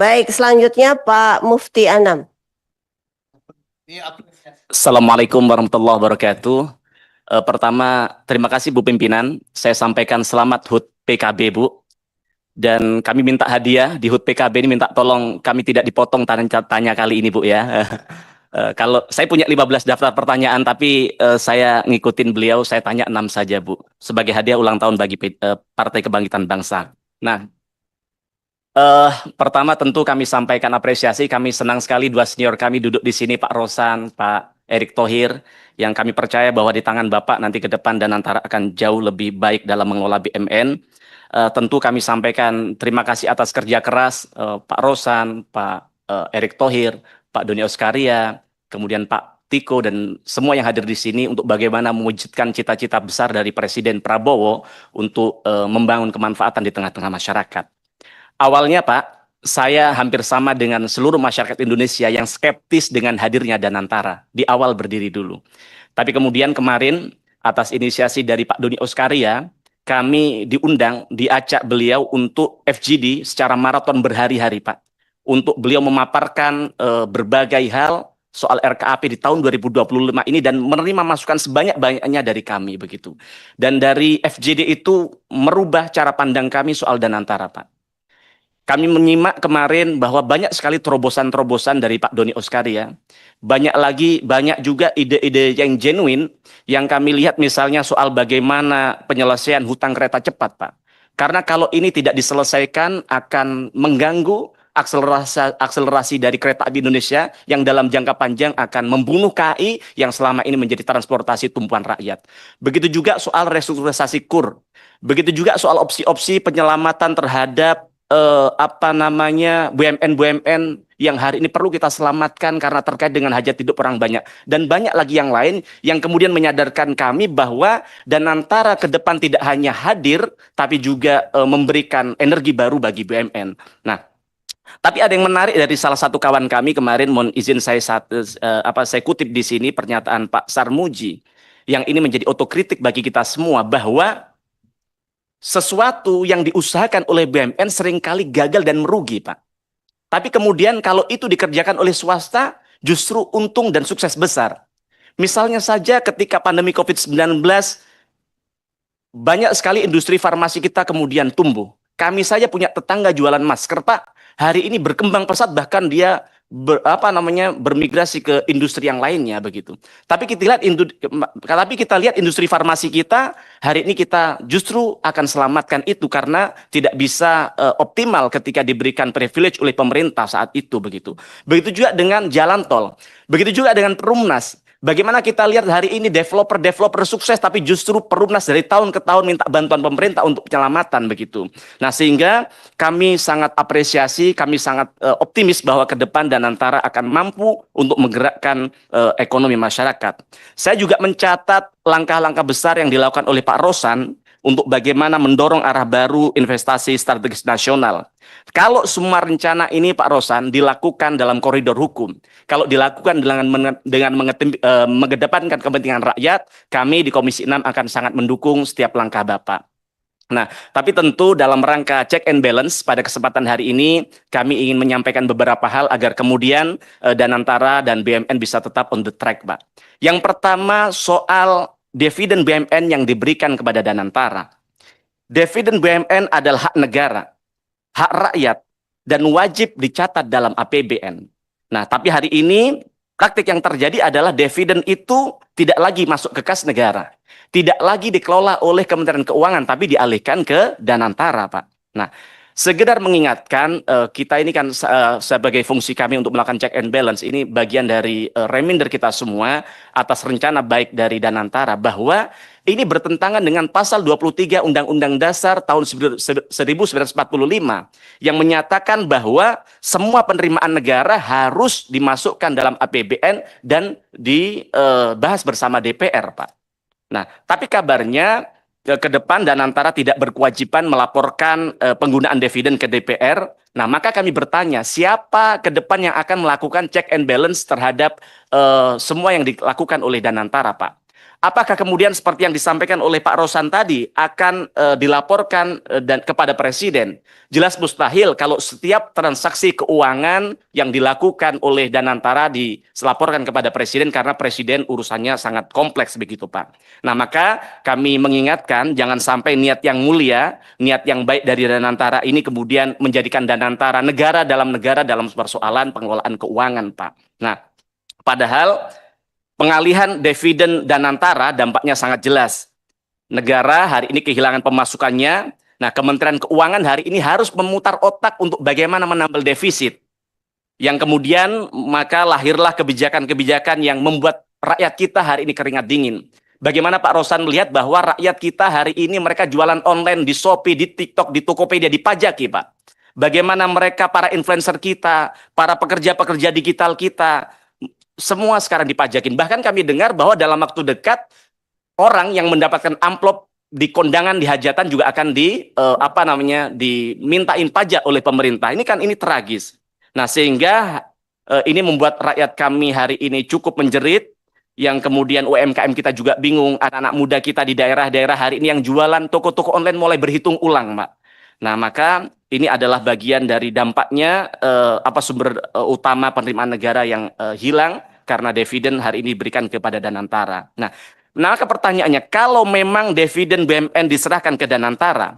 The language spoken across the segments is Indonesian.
Baik, selanjutnya Pak Mufti Anam. Assalamualaikum warahmatullahi wabarakatuh. Pertama, terima kasih Bu Pimpinan. Saya sampaikan selamat HUT PKB, Bu. Dan kami minta hadiah di HUT PKB ini, minta tolong kami tidak dipotong tanya kali ini, Bu ya. Kalau saya punya 15 daftar pertanyaan, tapi saya ngikutin beliau, saya tanya 6 saja, Bu. Sebagai hadiah ulang tahun bagi Partai Kebangkitan Bangsa. Nah, pertama tentu kami sampaikan apresiasi, kami senang sekali dua senior kami duduk di sini, Pak Rosan, Pak Erick Thohir, yang kami percaya bahwa di tangan Bapak nanti ke depan dan antara akan jauh lebih baik dalam mengelola BUMN. Tentu kami sampaikan terima kasih atas kerja keras Pak Rosan, Pak Erick Thohir, Pak Doni Oskaria, kemudian Pak Tiko dan semua yang hadir di sini untuk bagaimana mewujudkan cita-cita besar dari Presiden Prabowo untuk membangun kemanfaatan di tengah-tengah masyarakat. Awalnya Pak, saya hampir sama dengan seluruh masyarakat Indonesia yang skeptis dengan hadirnya Danantara di awal berdiri dulu. Tapi kemudian kemarin atas inisiasi dari Pak Doni Oskaria, kami diajak beliau untuk FGD secara maraton berhari-hari Pak. Untuk beliau memaparkan berbagai hal soal RKAP di tahun 2025 ini dan menerima masukan sebanyak-banyaknya dari kami begitu. Dan dari FGD itu merubah cara pandang kami soal Danantara Pak. Kami menyimak kemarin bahwa banyak sekali terobosan-terobosan dari Pak Doni Oskaria. Banyak juga ide-ide yang genuine yang kami lihat misalnya soal bagaimana penyelesaian hutang kereta cepat, Pak. Karena kalau ini tidak diselesaikan akan mengganggu akselerasi dari kereta api Indonesia yang dalam jangka panjang akan membunuh KAI yang selama ini menjadi transportasi tumpuan rakyat. Begitu juga soal restrukturisasi KUR. Begitu juga soal opsi-opsi penyelamatan terhadap BUMN-BUMN yang hari ini perlu kita selamatkan karena terkait dengan hajat hidup orang banyak. Dan banyak lagi yang lain yang kemudian menyadarkan kami bahwa Danantara ke depan tidak hanya hadir, tapi juga memberikan energi baru bagi BUMN. Nah, tapi ada yang menarik dari salah satu kawan kami kemarin, mohon izin saya kutip di sini pernyataan Pak Sarmuji, yang ini menjadi otokritik bagi kita semua bahwa sesuatu yang diusahakan oleh BUMN seringkali gagal dan merugi, Pak. Tapi kemudian kalau itu dikerjakan oleh swasta, justru untung dan sukses besar. Misalnya saja ketika pandemi COVID-19, banyak sekali industri farmasi kita kemudian tumbuh. Kami saja punya tetangga jualan masker, Pak. Hari ini berkembang pesat, bahkan dia bermigrasi ke industri yang lainnya begitu. Tapi kita lihat industri farmasi kita hari ini kita justru akan selamatkan itu karena tidak bisa optimal ketika diberikan privilege oleh pemerintah saat itu begitu. Begitu juga dengan jalan tol. Begitu juga dengan Perumnas. Bagaimana kita lihat hari ini developer sukses tapi justru Perumnas dari tahun ke tahun minta bantuan pemerintah untuk penyelamatan begitu. Nah, sehingga kami sangat apresiasi, kami sangat optimis bahwa ke depan Danantara akan mampu untuk menggerakkan ekonomi masyarakat. Saya juga mencatat langkah-langkah besar yang dilakukan oleh Pak Rosan untuk bagaimana mendorong arah baru investasi strategis nasional. Kalau semua rencana ini Pak Rosan dilakukan dalam koridor hukum, kalau dilakukan dengan mengedepankan kepentingan rakyat, kami di Komisi 6 akan sangat mendukung setiap langkah Bapak. Nah, tapi tentu dalam rangka check and balance pada kesempatan hari ini kami ingin menyampaikan beberapa hal agar kemudian Danantara dan BUMN bisa tetap on the track, Pak. Yang pertama soal dividen BUMN yang diberikan kepada Danantara. Dividen BUMN adalah hak negara, hak rakyat, dan wajib dicatat dalam APBN. Nah, tapi hari ini praktik yang terjadi adalah dividen itu tidak lagi masuk ke kas negara. Tidak lagi dikelola oleh Kementerian Keuangan, tapi dialihkan ke Danantara, Pak. Nah, sekedar mengingatkan, kita ini kan sebagai fungsi kami untuk melakukan check and balance, ini bagian dari reminder kita semua atas rencana baik dari Danantara, bahwa ini bertentangan dengan pasal 23 Undang-Undang Dasar tahun 1945 yang menyatakan bahwa semua penerimaan negara harus dimasukkan dalam APBN dan dibahas bersama DPR, Pak. Nah, tapi kabarnya ke depan Danantara tidak berkewajiban melaporkan penggunaan dividen ke DPR. Nah, maka kami bertanya, siapa ke depan yang akan melakukan check and balance terhadap semua yang dilakukan oleh Danantara, Pak? Apakah kemudian seperti yang disampaikan oleh Pak Rosan tadi akan dilaporkan dan kepada Presiden? Jelas mustahil kalau setiap transaksi keuangan yang dilakukan oleh Danantara dilaporkan kepada Presiden karena Presiden urusannya sangat kompleks begitu Pak. Nah maka kami mengingatkan jangan sampai niat yang mulia, niat yang baik dari Danantara ini kemudian menjadikan Danantara negara dalam persoalan pengelolaan keuangan Pak. Nah padahal pengalihan dividen Danantara dampaknya sangat jelas. Negara hari ini kehilangan pemasukannya. Nah, Kementerian Keuangan hari ini harus memutar otak untuk bagaimana menambal defisit. Yang kemudian maka lahirlah kebijakan-kebijakan yang membuat rakyat kita hari ini keringat dingin. Bagaimana Pak Rosan melihat bahwa rakyat kita hari ini mereka jualan online di Shopee, di TikTok, di Tokopedia, dipajaki Pak. Bagaimana mereka para influencer kita, para pekerja-pekerja digital kita, semua sekarang dipajakin. Bahkan kami dengar bahwa dalam waktu dekat orang yang mendapatkan amplop di kondangan di hajatan juga akan dimintain pajak oleh pemerintah. Ini tragis. Nah, sehingga ini membuat rakyat kami hari ini cukup menjerit, yang kemudian UMKM kita juga bingung, anak-anak muda kita di daerah-daerah hari ini yang jualan toko-toko online mulai berhitung ulang, Pak. Nah, maka ini adalah bagian dari dampaknya sumber utama penerimaan negara yang hilang karena dividen hari ini diberikan kepada Danantara. Nah, maka pertanyaannya, kalau memang dividen BUMN diserahkan ke Danantara,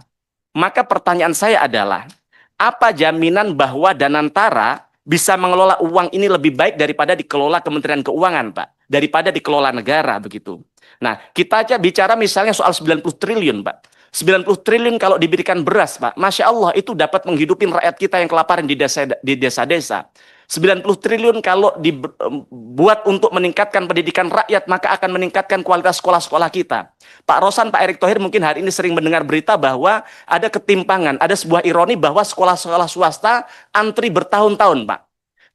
maka pertanyaan saya adalah, apa jaminan bahwa Danantara bisa mengelola uang ini lebih baik daripada dikelola Kementerian Keuangan, Pak? Daripada dikelola negara, begitu. Nah, kita aja bicara misalnya soal 90 triliun, Pak. 90 triliun kalau diberikan beras, Pak. Masya Allah, itu dapat menghidupin rakyat kita yang kelaparan di desa-desa. 90 triliun kalau dibuat untuk meningkatkan pendidikan rakyat, maka akan meningkatkan kualitas sekolah-sekolah kita. Pak Rosan, Pak Erick Thohir mungkin hari ini sering mendengar berita bahwa ada ketimpangan, ada sebuah ironi bahwa sekolah-sekolah swasta antri bertahun-tahun, Pak.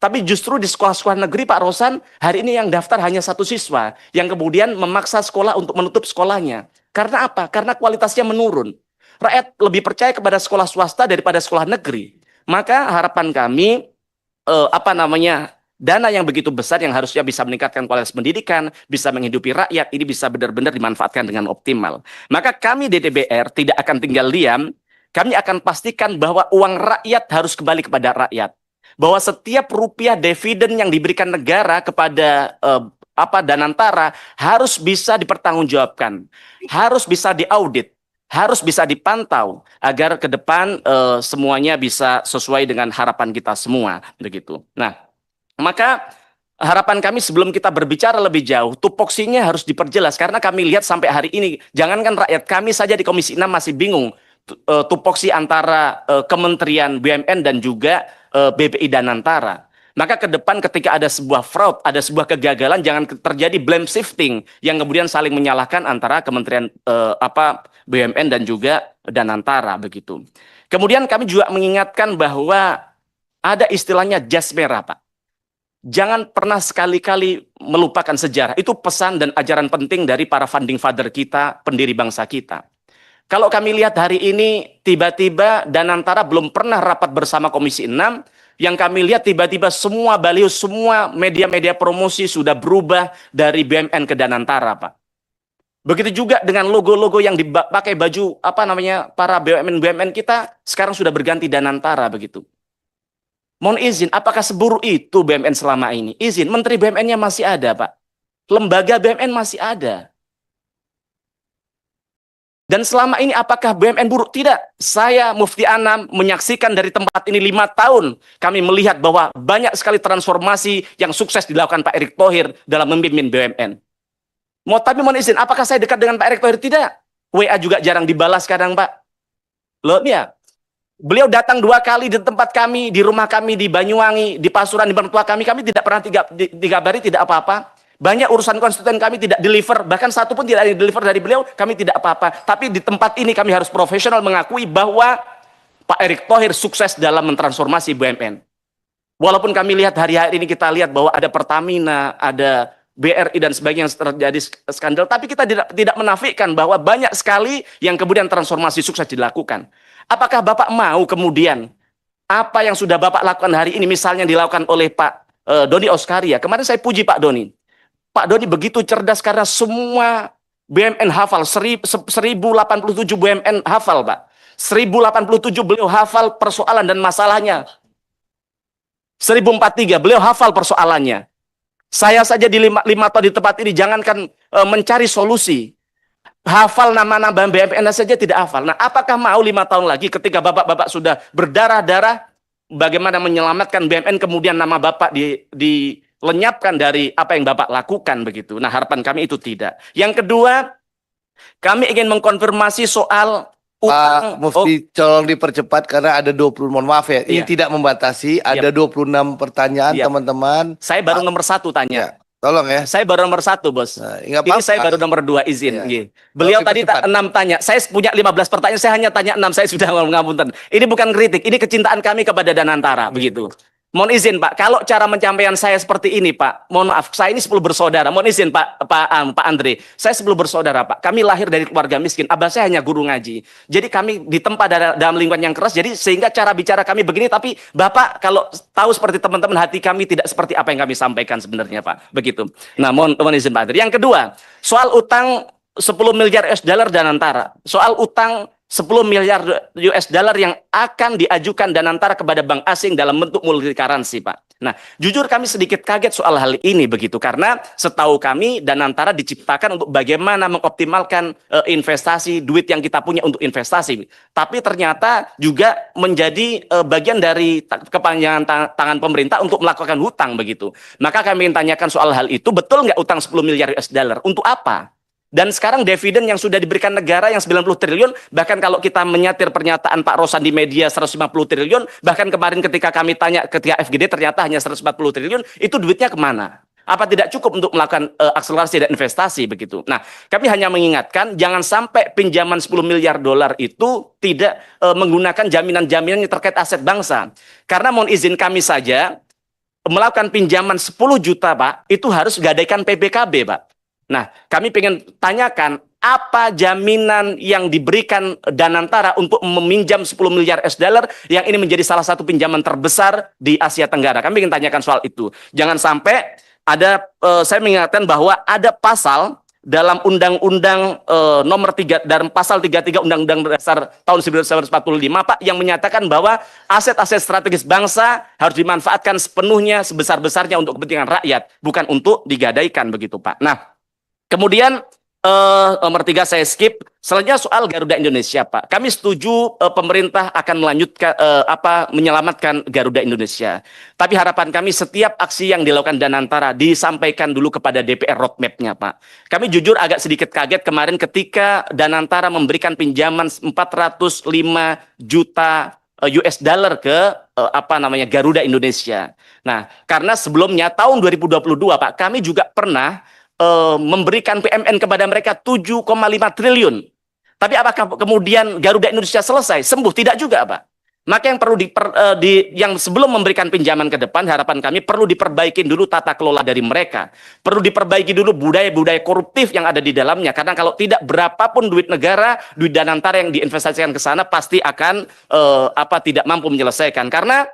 Tapi justru di sekolah-sekolah negeri, Pak Rosan, hari ini yang daftar hanya 1 siswa, yang kemudian memaksa sekolah untuk menutup sekolahnya. Karena apa? Karena kualitasnya menurun. Rakyat lebih percaya kepada sekolah swasta daripada sekolah negeri. Maka harapan kami, dana yang begitu besar yang harusnya bisa meningkatkan kualitas pendidikan, bisa menghidupi rakyat, ini bisa benar-benar dimanfaatkan dengan optimal. Maka kami di DPR tidak akan tinggal diam, kami akan pastikan bahwa uang rakyat harus kembali kepada rakyat. Bahwa setiap rupiah dividen yang diberikan negara kepada Danantara harus bisa dipertanggungjawabkan, harus bisa diaudit, harus bisa dipantau agar ke depan semuanya bisa sesuai dengan harapan kita semua, begitu. Nah, maka harapan kami sebelum kita berbicara lebih jauh, tupoksinya harus diperjelas karena kami lihat sampai hari ini, jangankan rakyat, kami saja di Komisi 6 masih bingung tupoksi antara Kementerian BUMN dan juga BPI Danantara. Maka ke depan ketika ada sebuah fraud, ada sebuah kegagalan, jangan terjadi blame shifting yang kemudian saling menyalahkan antara Kementerian BUMN dan juga Danantara, begitu. Kemudian kami juga mengingatkan bahwa ada istilahnya jas merah, Pak. Jangan pernah sekali-kali melupakan sejarah. Itu pesan dan ajaran penting dari para founding father kita, pendiri bangsa kita. Kalau kami lihat hari ini, tiba-tiba Danantara belum pernah rapat bersama Komisi 6, yang kami lihat tiba-tiba semua baliho, semua media-media promosi sudah berubah dari BUMN ke Danantara, Pak. Begitu juga dengan logo-logo yang dipakai baju para BUMN kita sekarang sudah berganti Danantara, begitu. Mohon izin, apakah seburuk itu BUMN selama ini? Izin, Menteri BUMN-nya masih ada, Pak. Lembaga BUMN masih ada. Dan selama ini apakah BUMN buruk? Tidak. Saya Mufti Anam menyaksikan dari tempat ini 5 tahun. Kami melihat bahwa banyak sekali transformasi yang sukses dilakukan Pak Erick Thohir dalam memimpin BUMN. Tapi mohon izin, apakah saya dekat dengan Pak Erick Thohir? Tidak. WA juga jarang dibalas kadang, Pak. Loh, ya. Beliau datang 2 kali di tempat kami, di rumah kami, di Banyuwangi, di Pasuruan, di mertua kami tidak pernah digabari, tidak apa-apa. Banyak urusan konstituen kami tidak deliver, bahkan satu pun tidak deliver dari beliau, kami tidak apa-apa. Tapi di tempat ini kami harus profesional mengakui bahwa Pak Erick Thohir sukses dalam mentransformasi BUMN. Walaupun kami lihat hari-hari ini kita lihat bahwa ada Pertamina, ada BRI dan sebagainya yang terjadi skandal, tapi kita tidak menafikan bahwa banyak sekali yang kemudian transformasi sukses dilakukan. Apakah Bapak mau kemudian apa yang sudah Bapak lakukan hari ini, misalnya dilakukan oleh Pak Doni Oskaria. Kemarin saya puji Pak Doni. Pak Doni begitu cerdas karena semua BUMN hafal 1087 BUMN hafal, Pak. 1087 beliau hafal persoalan dan masalahnya. 1043 beliau hafal persoalannya. Saya saja di lima tahun di tempat ini jangankan mencari solusi, hafal nama-nama BUMN saja tidak hafal. Nah, apakah mau 5 tahun lagi ketika bapak-bapak sudah berdarah-darah, bagaimana menyelamatkan BUMN, kemudian nama bapak dilenyapkan dari apa yang bapak lakukan begitu? Nah, harapan kami itu tidak. Yang kedua, kami ingin mengkonfirmasi soal Pak Mufti, tolong dipercepat karena ada 20, mohon maaf ya, ini Iya. tidak membatasi, ada 26 pertanyaan Iya. teman-teman. Saya baru nomor 1 tanya. Ya, tolong ya. Saya baru nomor 1, Bos. Nah, nggak Ini apa-apa. saya baru nomor 2, izin. Iya. Nggih. Beliau tadi dipercepat. 6 tanya. Saya punya 15 pertanyaan, saya hanya tanya 6. Saya sudah ngapunten. Ini bukan kritik, ini kecintaan kami kepada Danantara, begitu. Mohon izin, Pak. Kalau cara penyampaian saya seperti ini, Pak. Mohon maaf, saya ini 10 bersaudara. Mohon izin, Pak Andre. Saya 10 bersaudara, Pak. Kami lahir dari keluarga miskin. Abah saya hanya guru ngaji. Jadi kami ditempa dalam lingkungan yang keras. Jadi sehingga cara bicara kami begini. Tapi Bapak kalau tahu seperti teman-teman, hati kami tidak seperti apa yang kami sampaikan sebenarnya, Pak. Begitu. Nah, mohon izin, Pak Andre. Yang kedua, soal utang 10 miliar US dollar Danantara. Soal utang 10 miliar US dollar yang akan diajukan Danantara kepada bank asing dalam bentuk multi currency, Pak. Nah, jujur kami sedikit kaget soal hal ini begitu, karena setahu kami Danantara diciptakan untuk bagaimana mengoptimalkan investasi, duit yang kita punya untuk investasi. Tapi ternyata juga menjadi bagian dari kepanjangan tangan pemerintah untuk melakukan hutang begitu. Maka kami ingin tanyakan soal hal itu, betul nggak utang 10 miliar US dollar? Untuk apa? Dan sekarang dividen yang sudah diberikan negara yang 90 triliun, bahkan kalau kita menyatir pernyataan Pak Rosan di media 150 triliun, bahkan kemarin ketika kami tanya ketika FGD ternyata hanya 140 triliun, itu duitnya kemana? Apa tidak cukup untuk melakukan akselerasi dan investasi begitu? Nah, kami hanya mengingatkan jangan sampai pinjaman 10 miliar dolar itu tidak menggunakan jaminan-jaminan yang terkait aset bangsa. Karena mohon izin kami saja melakukan pinjaman 10 juta, Pak, itu harus gadaikan PBKB, Pak. Nah, kami ingin tanyakan apa jaminan yang diberikan Danantara untuk meminjam 10 miliar US dollar yang ini menjadi salah satu pinjaman terbesar di Asia Tenggara. Kami ingin tanyakan soal itu. Jangan sampai ada, saya mengingatkan bahwa ada pasal dalam Undang-Undang nomor 3 dan pasal 33 Undang-Undang Dasar tahun 1945, Pak, yang menyatakan bahwa aset-aset strategis bangsa harus dimanfaatkan sepenuhnya sebesar-besarnya untuk kepentingan rakyat, bukan untuk digadaikan begitu, Pak. Nah, kemudian nomor 3 saya skip. Selanjutnya soal Garuda Indonesia, Pak. Kami setuju pemerintah akan melanjutkan menyelamatkan Garuda Indonesia. Tapi harapan kami setiap aksi yang dilakukan Danantara disampaikan dulu kepada DPR roadmap-nya, Pak. Kami jujur agak sedikit kaget kemarin ketika Danantara memberikan pinjaman 405 juta US dollar ke Garuda Indonesia. Nah, karena sebelumnya tahun 2022, Pak, kami juga pernah memberikan PMN kepada mereka 7,5 triliun. Tapi apakah kemudian Garuda Indonesia selesai? Sembuh? Tidak juga, Pak. Maka yang perlu yang sebelum memberikan pinjaman ke depan, harapan kami perlu diperbaiki dulu tata kelola dari mereka. Perlu diperbaiki dulu budaya-budaya koruptif yang ada di dalamnya. Karena kalau tidak, berapapun duit negara, duit Danantara yang diinvestasikan ke sana pasti akan tidak mampu menyelesaikan. Karena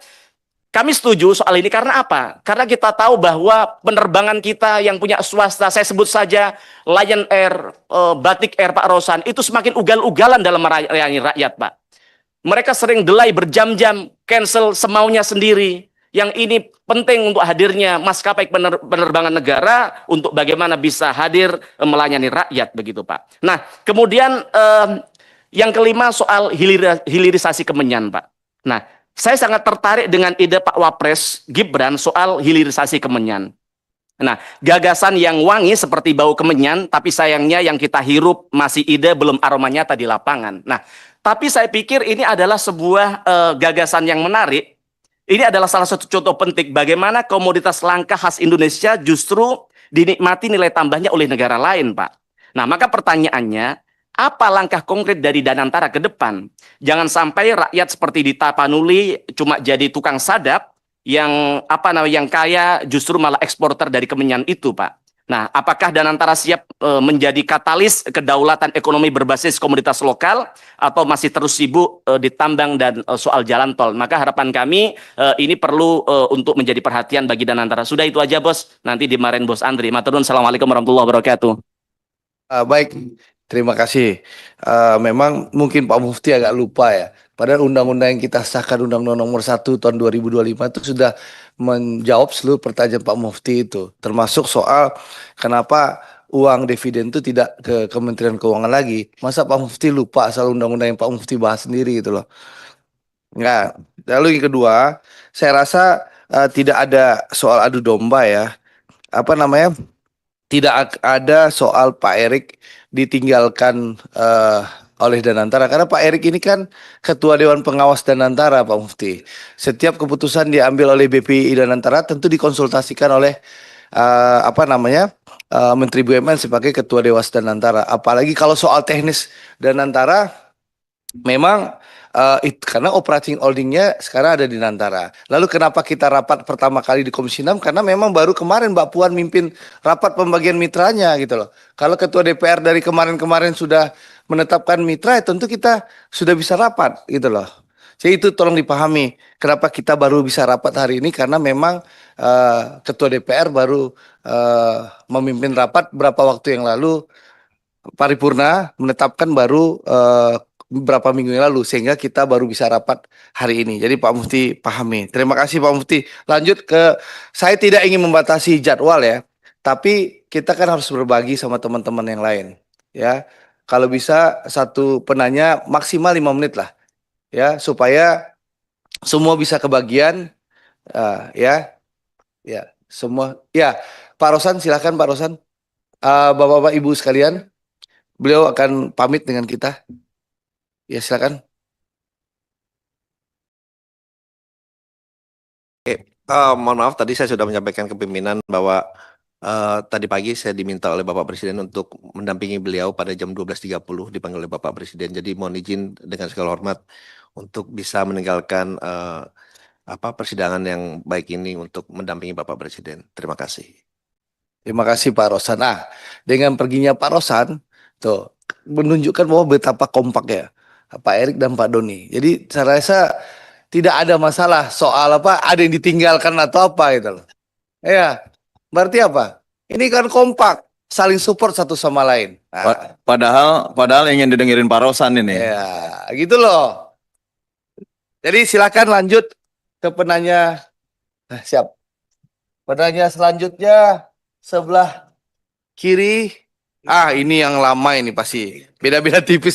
kami setuju soal ini karena apa? Karena kita tahu bahwa penerbangan kita yang punya swasta, saya sebut saja Lion Air, Batik Air, Pak Rosan, itu semakin ugal-ugalan dalam melayani rakyat, Pak. Mereka sering delay berjam-jam, cancel semaunya sendiri. Yang ini penting untuk hadirnya maskapai penerbangan negara untuk bagaimana bisa hadir melayani rakyat, begitu, Pak. Nah, kemudian yang kelima soal hilirisasi Kemenyan, Pak. Nah, saya sangat tertarik dengan ide Pak Wapres Gibran soal hilirisasi Kemenyan. Nah, gagasan yang wangi seperti bau kemenyan, tapi sayangnya yang kita hirup masih ide, belum aroma nyata di lapangan. Nah, tapi saya pikir ini adalah sebuah gagasan yang menarik. Ini adalah salah satu contoh penting bagaimana komoditas langka khas Indonesia justru dinikmati nilai tambahnya oleh negara lain, Pak. Nah, maka pertanyaannya, apa langkah konkret dari Danantara ke depan? Jangan sampai rakyat seperti di Tapanuli cuma jadi tukang sadap yang yang kaya justru malah eksporter dari Kemenyan itu, Pak. Nah, apakah Danantara siap menjadi katalis kedaulatan ekonomi berbasis komoditas lokal atau masih terus sibuk di tambang dan soal jalan tol? Maka harapan kami ini perlu untuk menjadi perhatian bagi Danantara. Sudah itu aja, Bos. Nanti dimarahin Bos Andri. Matur nuwun. Assalamualaikum warahmatullahi wabarakatuh. Baik, terima kasih. Memang mungkin Pak Mufti agak lupa ya. Padahal undang-undang yang kita sahkan Undang-Undang Nomor 1 Tahun 2025 itu sudah menjawab seluruh pertanyaan Pak Mufti itu, termasuk soal kenapa uang dividen itu tidak ke Kementerian Keuangan lagi. Masa Pak Mufti lupa asal undang-undang yang Pak Mufti bahas sendiri gitu loh. Enggak. Lalu yang kedua, saya rasa tidak ada soal adu domba ya. Apa namanya? Tidak ada soal Pak Erik ditinggalkan oleh Danantara karena Pak Erik ini kan Ketua Dewan Pengawas Danantara, Pak Mufti. Setiap keputusan diambil oleh BPI Danantara tentu dikonsultasikan oleh apa namanya Menteri BUMN sebagai Ketua Dewas Danantara. Apalagi kalau soal teknis Danantara memang karena operating holdingnya sekarang ada di Nantara. Lalu kenapa kita rapat pertama kali di Komisi 6? Karena memang baru kemarin Mbak Puan mimpin rapat pembagian mitranya gitu loh. Kalau Ketua DPR dari kemarin-kemarin sudah menetapkan mitra, ya tentu kita sudah bisa rapat gitu loh. Jadi itu tolong dipahami. Kenapa kita baru bisa rapat hari ini? Karena memang Ketua DPR baru memimpin rapat beberapa waktu yang lalu. Paripurna menetapkan baru beberapa minggu yang lalu sehingga kita baru bisa rapat hari ini. Jadi Pak Mufti pahami. Terima kasih Pak Mufti. Lanjut ke saya tidak ingin membatasi jadwal ya, tapi kita kan harus berbagi sama teman-teman yang lain ya. Kalau bisa satu penanya maksimal 5 menit lah ya supaya semua bisa kebagian ya ya semua ya. Pak Rosan silakan Pak Rosan. Bapak-bapak Ibu sekalian. Beliau akan pamit dengan kita. Ya, silakan. Mohon maaf tadi saya sudah menyampaikan ke pimpinan bahwa tadi pagi saya diminta oleh Bapak Presiden untuk mendampingi beliau pada jam 12.30 dipanggil oleh Bapak Presiden. Jadi mohon izin dengan segala hormat untuk bisa meninggalkan persidangan yang baik ini untuk mendampingi Bapak Presiden. Terima kasih. Terima kasih Pak Rosan. Nah, dengan perginya Pak Rosan, tuh menunjukkan bahwa betapa kompak ya Pak Erik dan Pak Doni. Jadi saya rasa tidak ada masalah soal apa ada yang ditinggalkan atau apa gitu loh. Ya, berarti apa? Ini kan kompak, saling support satu sama lain. Nah, Padahal ingin didengerin Pak Rosan ini. ya, gitu loh. Jadi silakan lanjut ke penanya. Siap. Penanya selanjutnya sebelah kiri. Ini yang lama ini pasti. Beda-beda tipis.